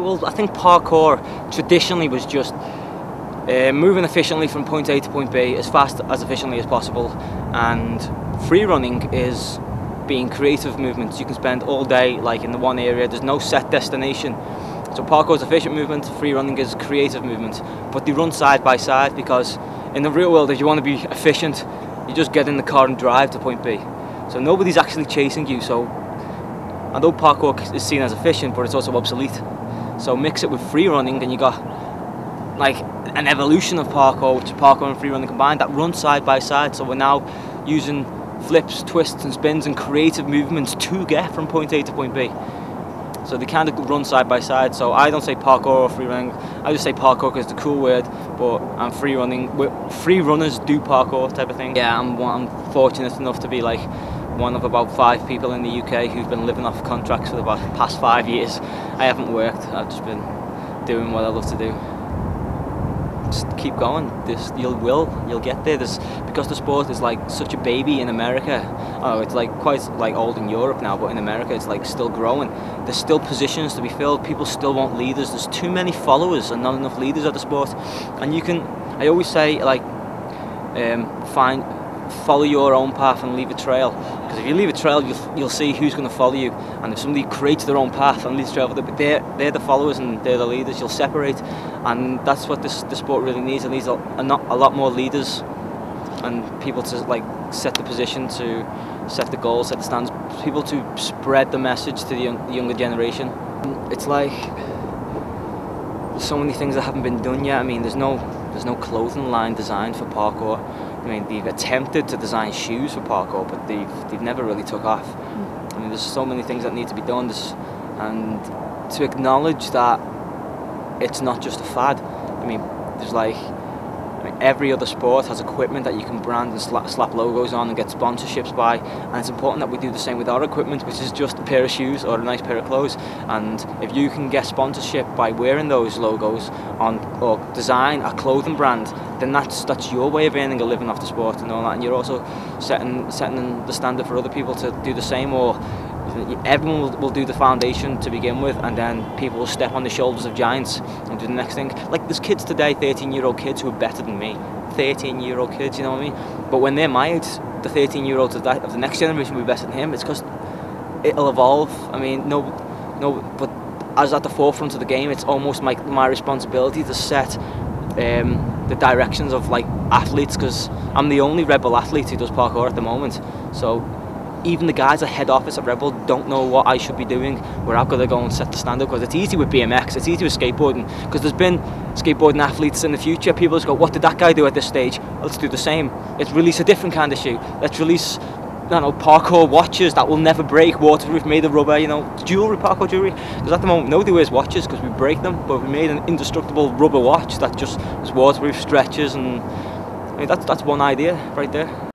well, I think parkour traditionally was just moving efficiently from point A to point B as fast as efficiently as possible, and free running is being creative movements. You can spend all day like in the one area, there's no set destination. So parkour is efficient movement, free running is creative movement, but they run side by side, because in the real world, if you want to be efficient, you just get in the car and drive to point B. So nobody's actually chasing you. So although parkour is seen as efficient, but it's also obsolete. So mix it with free running and you got like an evolution of parkour, which is parkour and free running combined, that run side by side. So we're now using flips, twists and spins and creative movements to get from point A to point B. So they kind of run side by side. So I don't say parkour or free running, I just say parkour because it's a cool word, but I'm free running. Free runners do parkour type of thing. Yeah, I'm fortunate enough to be like one of about 5 people in the UK who've been living off contracts for the past 5 years. I haven't worked, I've just been doing what I love to do. Just keep going. You'll get there. Because the sport is like such a baby in America. Oh, it's like quite like old in Europe now, but in America it's like still growing. There's still positions to be filled. People still want leaders. There's too many followers and not enough leaders at the sport. And I always say like, follow your own path and leave a trail. Because if you leave a trail, you'll see who's going to follow you. And if somebody creates their own path and leaves a trail, they're the followers and they're the leaders. You'll separate, and that's what the sport really needs. It needs a lot more leaders and people to like set the position, to set the goals, set the standards. People to spread the message to the younger generation. It's like there's so many things that haven't been done yet. I mean, there's no clothing line designed for parkour. I mean, they've attempted to design shoes for parkour, but they've never really took off. I mean, there's so many things that need to be done, and to acknowledge that it's not just a fad. I mean, there's every other sport has equipment that you can brand and slap logos on and get sponsorships by, and it's important that we do the same with our equipment, which is just a pair of shoes or a nice pair of clothes. And if you can get sponsorship by wearing those logos on, or design a clothing brand, then that's your way of earning a living off the sport and all that, and you're also setting the standard for other people to do the same. Or everyone will do the foundation to begin with, and then people will step on the shoulders of giants and do the next thing. Like there's kids today, 13-year-old kids who are better than me, 13-year-old kids, you know what I mean? But when they're my age, the 13-year-olds of the next generation will be better than him. It's because it'll evolve. I mean, but as at the forefront of the game, it's almost my responsibility to set the directions of like athletes, because I'm the only Red Bull athlete who does parkour at the moment. So even the guys at head office at Red Bull don't know what I should be doing, where I've got to go and set the standard. Because it's easy with BMX, it's easy with skateboarding, because there's been skateboarding athletes in the future. People just go, what did that guy do at this stage? Let's do the same. Let's release a different kind of shoe. Let's release, I don't know, parkour watches that will never break, waterproof, made of rubber, you know, jewellery, parkour jewellery. Because at the moment nobody wears watches because we break them, but we made an indestructible rubber watch that just is waterproof, stretches, and I mean, that's one idea right there.